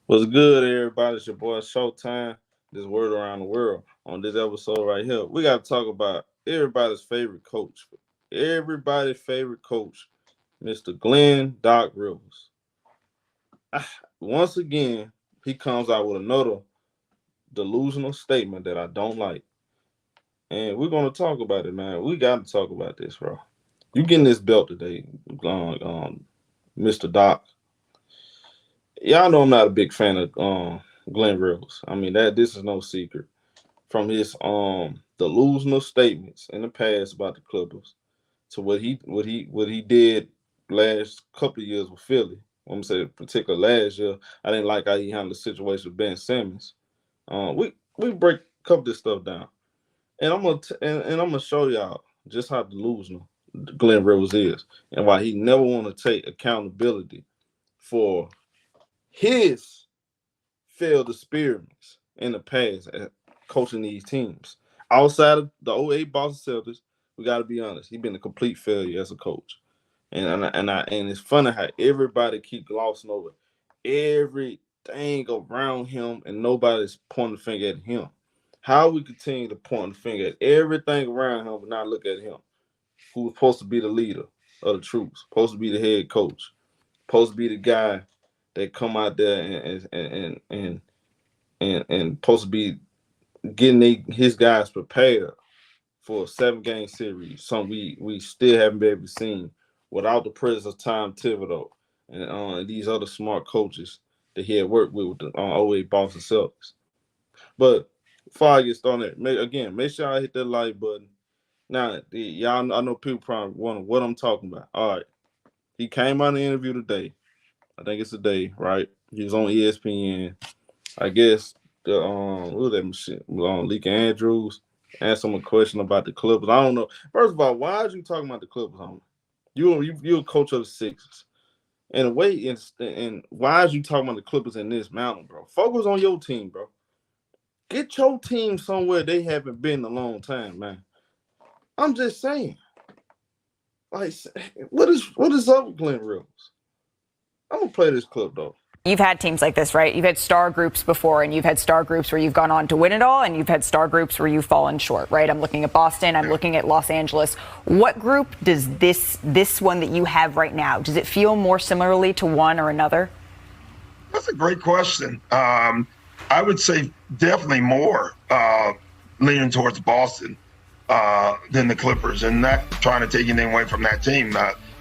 What's good, everybody? It's your boy ShowTyme. This word around the world. On this episode right here, we got to talk about everybody's favorite coach. Everybody's favorite coach, Mr. Glenn Doc Rivers. Once again, he comes out with another delusional statement that I don't like. And we're going to talk about it, man. We got to talk about this, bro. You getting this belt today, Mr. Doc. Y'all know I'm not a big fan of Glenn Rivers. I mean that this is no secret. From his delusional statements in the past about the Clippers to what he did last couple of years with Philly. I'm saying particular last year, I didn't like how he handled the situation with Ben Simmons. We break a couple of this stuff down, and I'm gonna show y'all just how delusional Glenn Rivers is and why he never want to take accountability for his failed experiments in the past at coaching these teams. Outside of the '08 Boston Celtics, we got to be honest, he's been a complete failure as a coach. And it's funny how everybody keep glossing over everything around him and nobody's pointing the finger at him. How we continue to point the finger at everything around him but not look at him, who's supposed to be the leader of the troops, supposed to be the head coach, supposed to be the guy that come out there and supposed to be getting his guys prepared for a 7-game series, something we still haven't been able to see without the presence of Tom Thibodeau and these other smart coaches that he had worked with the '08 Boston Celtics. But before I get started, make sure I hit that like button. Now, y'all, I know people probably wonder what I'm talking about. All right, he came on the interview today. I think it's today, right? He was on ESPN. I guess the what was that machine? Malika Andrews asked him a question about the Clippers. I don't know. First of all, why are you talking about the Clippers, homie? You're a coach of the Sixers. And why is you talking about the Clippers in this mountain, bro? Focus on your team, bro. Get your team somewhere they haven't been in a long time, man. I'm just saying. Like, what is up with Glenn Rivers? I'm gonna play this clip though. You've had teams like this, right? You've had star groups before, and you've had star groups where you've gone on to win it all, and you've had star groups where you've fallen short, right? I'm looking at Boston. I'm looking at Los Angeles. What group does this one that you have right now, does it feel more similarly to one or another? That's a great question. I would say definitely more leaning towards Boston than the Clippers, and not trying to take anything away from that team.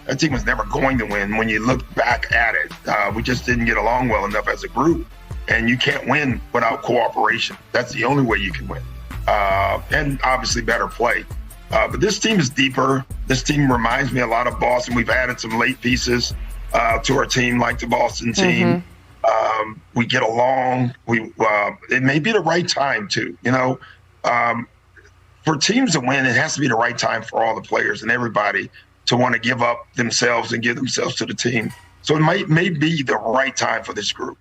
That team was never going to win. When you look back at it, we just didn't get along well enough as a group. And you can't win without cooperation. That's the only way you can win. And obviously better play. But this team is deeper. This team reminds me a lot of Boston. We've added some late pieces to our team, like the Boston team. We get along. It may be the right time too. For teams to win, it has to be the right time for all the players and everybody to want to give up themselves and give themselves to the team. So it may be the right time for this group.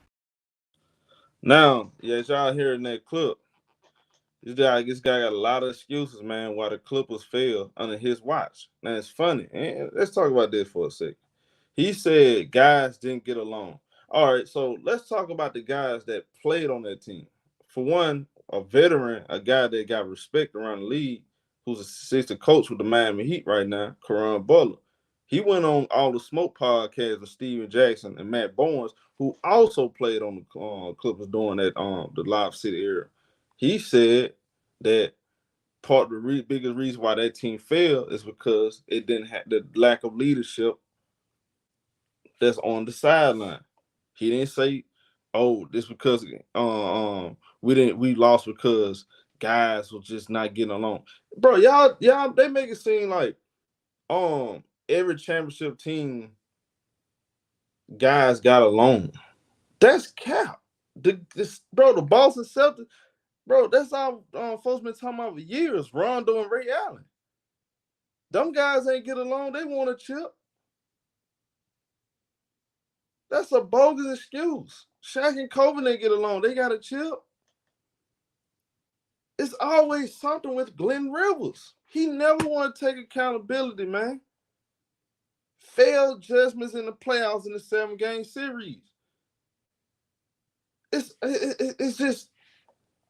Now, as y'all hearing that clip, this guy got a lot of excuses, man, why the Clippers failed under his watch. Now, it's funny. And let's talk about this for a second. He said guys didn't get along. All right, so let's talk about the guys that played on that team. For one, a veteran, a guy that got respect around the league, who's assistant coach with the Miami Heat right now, Caron Butler. He went on All the Smoke podcast with Steven Jackson and Matt Barnes, who also played on the Clippers during that the Live City era. He said that part of the biggest reason why that team failed is because it didn't have the lack of leadership that's on the sideline. He didn't say, "Oh, this because we lost because guys were just not getting along." Bro, y'all, they make it seem like every championship team guys got along. That's cap. The Boston Celtics, bro, that's all folks been talking about for years. Rondo and Ray Allen. Them guys ain't get along. They want a chip. That's a bogus excuse. Shaq and Kobe didn't get along. They got a chip. It's always something with Glenn Rivers. He never want to take accountability, man. Failed judgments in the playoffs in the 7-game series. It's just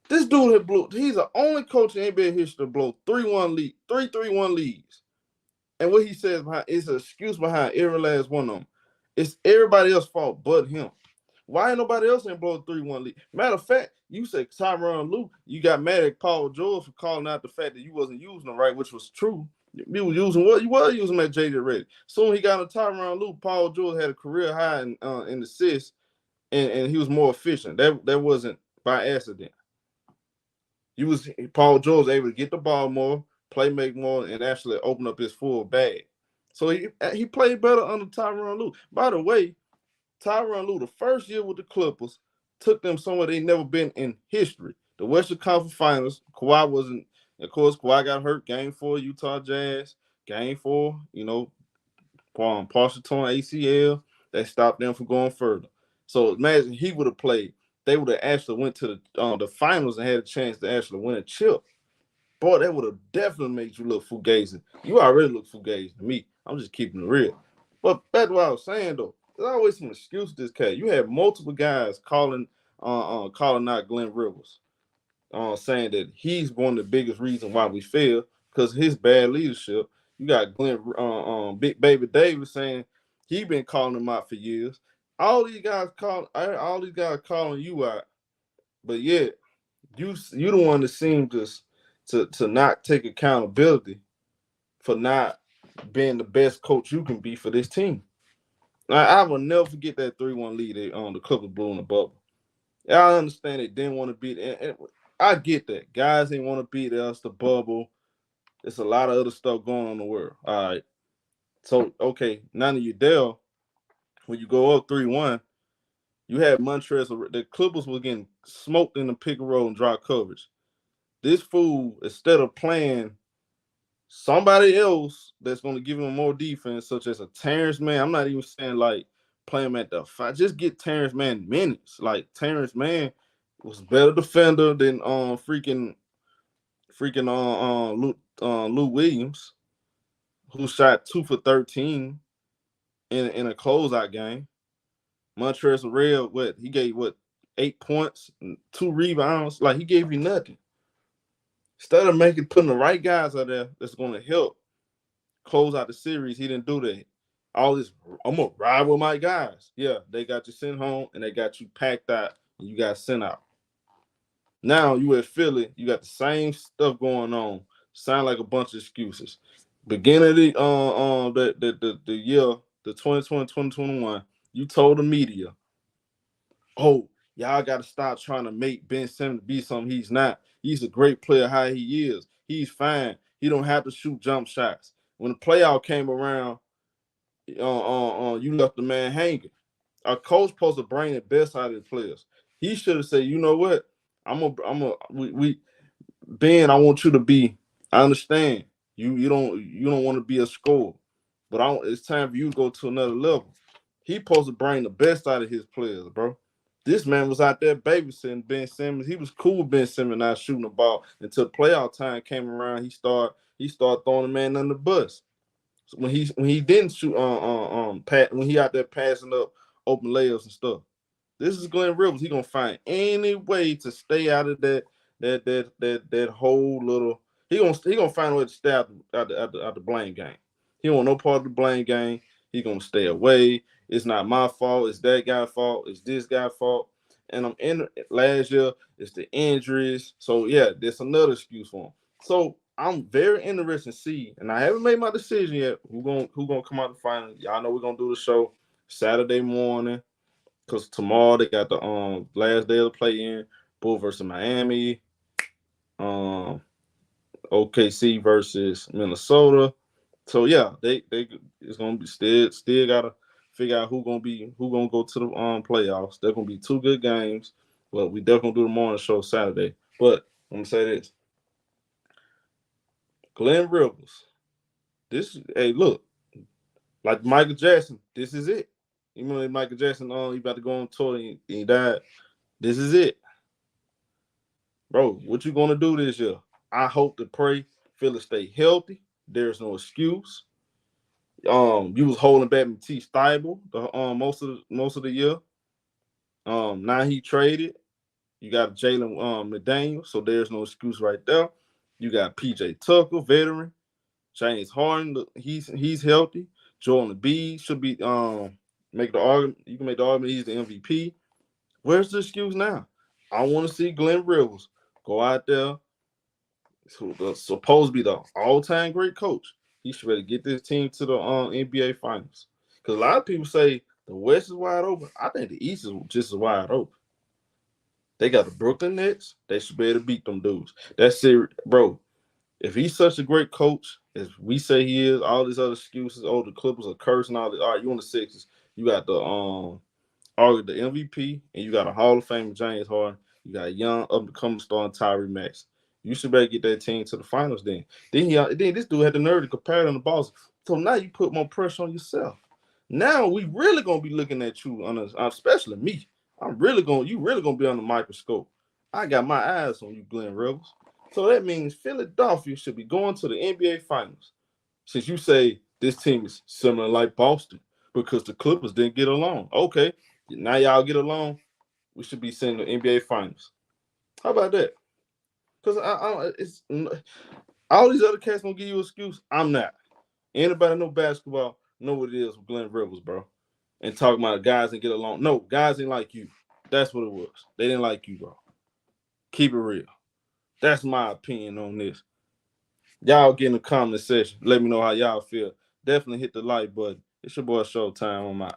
this dude had blew. He's the only coach in NBA history to blow 3-1 lead, 3-3-1 leads. And what he says behind is an excuse behind every last one of them. It's everybody else's fault but him. Why ain't nobody else ain't blow a 3-1 lead? Matter of fact, you said Tyronn Lue, you got mad at Paul George for calling out the fact that you wasn't using them right, which was true. You was using what? You were using that JJ Redick. Soon he got on Tyronn Lue, Paul George had a career high in assists, and he was more efficient. That wasn't by accident. Paul George was able to get the ball more, play make more, and actually open up his full bag. So he played better under Tyronn Lue. By the way, Tyronn Lue, the first year with the Clippers, took them somewhere they never been in history. The Western Conference Finals. Kawhi wasn't, of course, Kawhi got hurt. Game 4, Utah Jazz. Game 4, partial torn ACL. That stopped them from going further. So imagine he would have played. They would have actually went to the finals and had a chance to actually win a chip. Boy, that would have definitely made you look fugazi. You already look fugazi to me. I'm just keeping it real. But back to what I was saying, though. There's always some excuse to this cat. You had multiple guys calling out Glenn Rivers, saying that he's one of the biggest reasons why we fail because of his bad leadership. You got Big Baby Davis saying he been calling him out for years. All these guys calling you out, but yet you the one that seemed to not take accountability for not being the best coach you can be for this team. I will never forget that 3-1 lead the Clippers blew in the bubble. I understand they didn't want to beat it. And I get that. Guys didn't want to beat us, the bubble. There's a lot of other stuff going on in the world. All right. So, okay, now that you're there, when you go up 3-1, you had Montrezl. The Clippers were getting smoked in the pick and roll and drop coverage. This fool, instead of playing somebody else that's going to give him more defense, such as a Terrence Mann. I'm not even saying like play him at the 5. Just get Terrence Mann minutes. Like Terrence Mann was a better defender than Lou Williams, who shot 2 for 13 in a closeout game. Montrezl Harrell, he gave 8 points, 2 rebounds. Like he gave you nothing. Instead of putting the right guys out there that's going to help close out the series, he didn't do that. All this, I'm going to ride with my guys. Yeah, they got you sent home and they got you packed out and you got sent out. Now you at Philly, you got the same stuff going on. Sound like a bunch of excuses. Beginning of the year, the 2020, 2021, you told the media, oh, y'all got to stop trying to make Ben Simmons be something he's not. He's a great player how he is. He's fine. He don't have to shoot jump shots. When the playoff came around, you left the man hanging. Our coach supposed to bring the best out of the players. He should have said, you know what? Ben, I want you to be. I understand you don't want to be a scorer, but it's time for you to go to another level. He supposed to bring the best out of his players, bro. This man was out there babysitting Ben Simmons. He was cool with Ben Simmons not shooting the ball until playoff time came around. He started throwing the man under the bus. So when he didn't shoot when he out there passing up open layups and stuff. This is Glenn Rivers. He gonna find any way to stay out of that whole little. He gonna find a way to stay out the blame game. He don't want no part of the blame game. He gonna stay away. It's not my fault. It's that guy's fault. It's this guy's fault. And I'm in last year. It's the injuries. So yeah, there's another excuse for him. So I'm very interested to see, and I haven't made my decision yet. Who gonna come out the final? Y'all know we're gonna do the show Saturday morning. Because tomorrow they got the last day of the play-in, Bull versus Miami, OKC versus Minnesota. So yeah, they it's gonna be still gotta figure out who gonna go to the playoffs. They're gonna be 2 good games, but we definitely do the morning show Saturday. But I'm gonna say this: Glenn Rivers, hey, look, like Michael Jackson, this is it. Even though Michael Jackson, he about to go on tour and he died. This is it. Bro, what you gonna do this year? I hope to pray Philly stay healthy. There's no excuse. You was holding back Matisse Thybulle the most of the year. Now he traded. You got Jalen McDaniel, so there's no excuse right there. You got PJ Tucker, veteran. James Harden, he's healthy. Joel Embiid should be make the argument. You can make the argument he's the MVP. Where's the excuse now? I want to see Glenn Rivers go out there, who's supposed to be the all-time great coach. He should really get this team to the NBA Finals. Because a lot of people say the West is wide open. I think the East is just as wide open. They got the Brooklyn Nets. They should be able to beat them dudes. That's it, bro. If he's such a great coach, as we say he is, all these other excuses, oh, the Clippers are cursing, all this. All right, you on the Sixers. You got the MVP, and you got a Hall of Fame James Harden. You got a young up-and-coming star in Tyree Maxey. You should better get that team to the finals then. Then this dude had the nerve to compare them to Boston. So now you put more pressure on yourself. Now we really gonna be looking at you especially me. You really gonna be on the microscope. I got my eyes on you, Glenn Rivers. So that means Philadelphia should be going to the NBA Finals. Since you say this team is similar like Boston because the Clippers didn't get along. Okay, now y'all get along. We should be seeing the NBA Finals. How about that? Because it's all these other cats gonna give you an excuse. I'm not. Anybody know basketball know what it is with Glenn Rivers, bro. And talking about guys that get along. No, guys ain't like you. That's what it was. They didn't like you, bro. Keep it real. That's my opinion on this. Y'all get in the comment section. Let me know how y'all feel. Definitely hit the like button. It's your boy ShowTyme on my